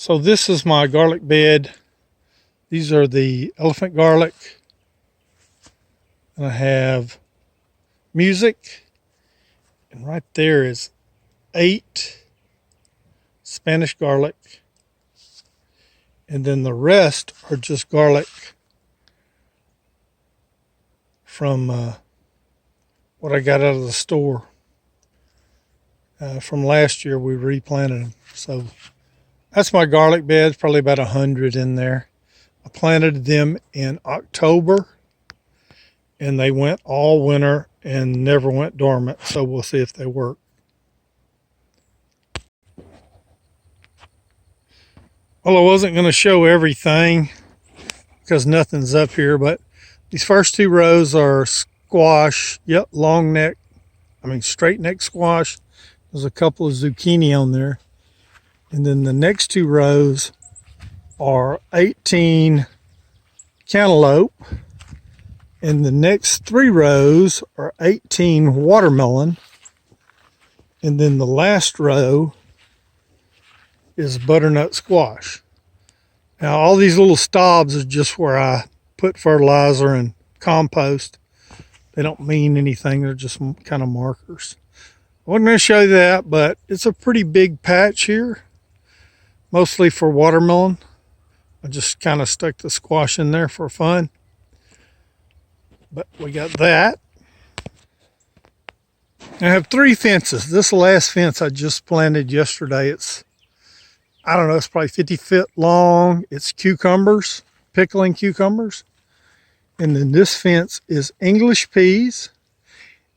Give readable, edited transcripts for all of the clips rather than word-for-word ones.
So this is my garlic bed. These are the elephant garlic. And I have music. And right there is 8 Spanish garlic. And then the rest are just garlic from what I got out of the store. From last year, we replanted them. So that's my garlic beds, probably about 100 in there. I planted them in October, and they went all winter and never went dormant. So we'll see if they work. Well, I wasn't going to show everything because nothing's up here, but these first 2 rows are squash. Yep, straight neck squash. There's a couple of zucchini on there. And then the next 2 rows are 18 cantaloupe. And the next 3 rows are 18 watermelon. And then the last row is butternut squash. Now all these little stobs are just where I put fertilizer and compost. They don't mean anything. They're just kind of markers. I wasn't going to show you that, but it's a pretty big patch here, mostly for watermelon. I just kind of stuck the squash in there for fun. But we got that. I have 3 fences. This last fence I just planted yesterday. It's probably 50 feet long. It's cucumbers, pickling cucumbers. And then this fence is English peas.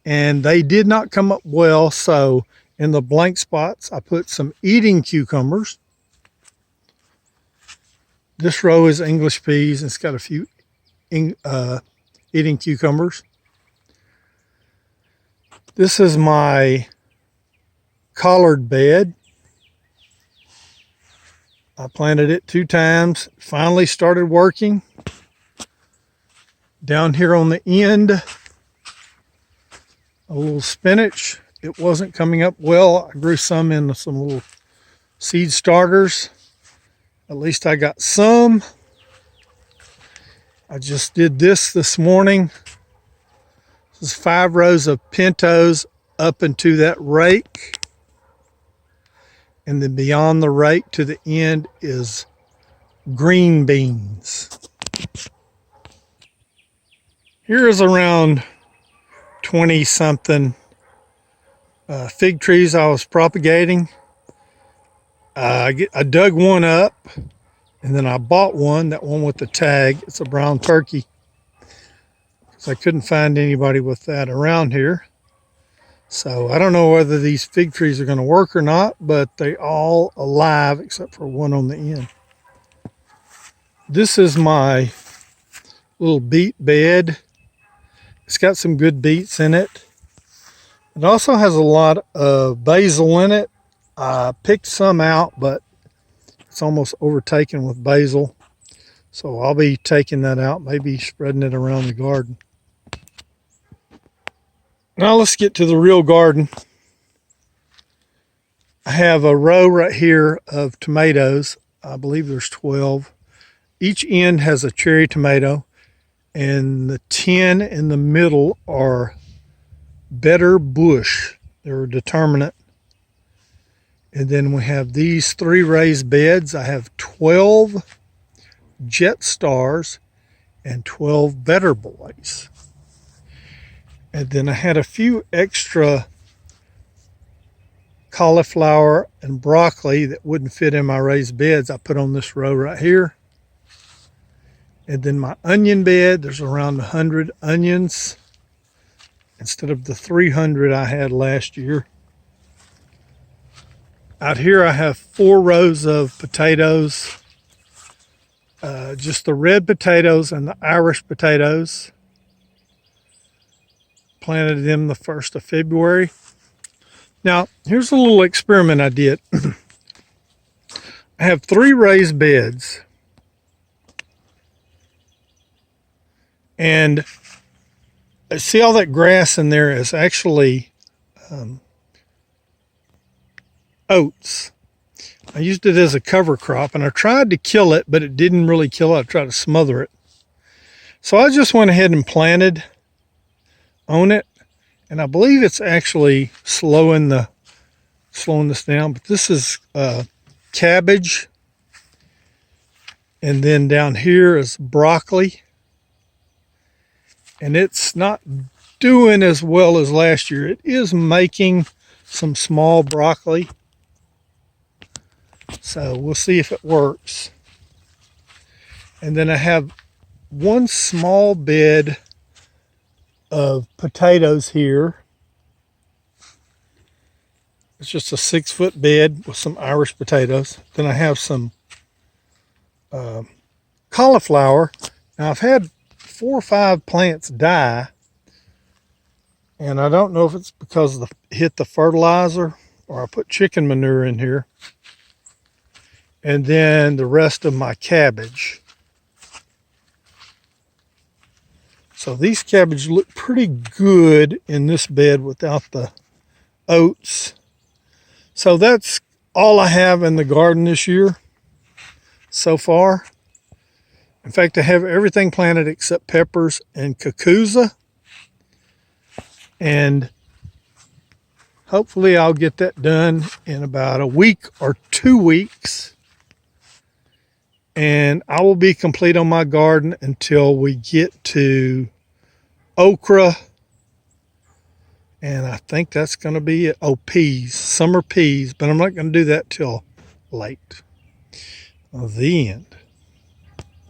And they did not come up well, so in the blank spots, I put some eating cucumbers. This row is English peas, and it's got a few eating cucumbers. This is my collard bed. I planted it 2 times, finally started working. Down here on the end, a little spinach. It wasn't coming up well. I grew some in some little seed starters. At least I got some. I just did this morning. This is 5 rows of pintos up into that rake. And then beyond the rake to the end is green beans. Here is around 20 something fig trees I was propagating. I dug one up, and then I bought one, that one with the tag. It's a brown turkey, because I couldn't find anybody with that around here. So I don't know whether these fig trees are going to work or not, but they all alive except for one on the end. This is my little beet bed. It's got some good beets in it. It also has a lot of basil in it. I picked some out, but it's almost overtaken with basil. So I'll be taking that out, maybe spreading it around the garden. Now let's get to the real garden. I have a row right here of tomatoes. I believe there's 12. Each end has a cherry tomato, and the 10 in the middle are Better Bush. They're a determinate. And then we have these 3 raised beds. I have 12 Jet Stars and 12 Better Boys. And then I had a few extra cauliflower and broccoli that wouldn't fit in my raised beds. I put on this row right here. And then my onion bed, there's around 100 onions instead of the 300 I had last year. Out here I have 4 rows of potatoes, just the red potatoes and the Irish potatoes. Planted them the 1st of February. Now, here's a little experiment I did. I have 3 raised beds. And see all that grass in there is actually oats. I used it as a cover crop, and I tried to kill it, but it didn't really kill it. I tried to smother it. So I just went ahead and planted on it, and I believe it's actually slowing this down. But this is cabbage, and then down here is broccoli, and it's not doing as well as last year. It is making some small broccoli, so we'll see if it works. And then I have one small bed of potatoes here. It's just a 6-foot bed with some Irish potatoes. Then I have some cauliflower. Now I've had 4 or 5 plants die, and I don't know if it's because hit the fertilizer or I put chicken manure in here. And then the rest of my cabbage. So these cabbage look pretty good in this bed without the oats. So that's all I have in the garden this year so far. In fact, I have everything planted except peppers and cucuzza. And hopefully I'll get that done in about a week or 2 weeks. And I will be complete on my garden until we get to okra. And I think that's going to be it. Oh, peas, summer peas. But I'm not going to do that till late. The end.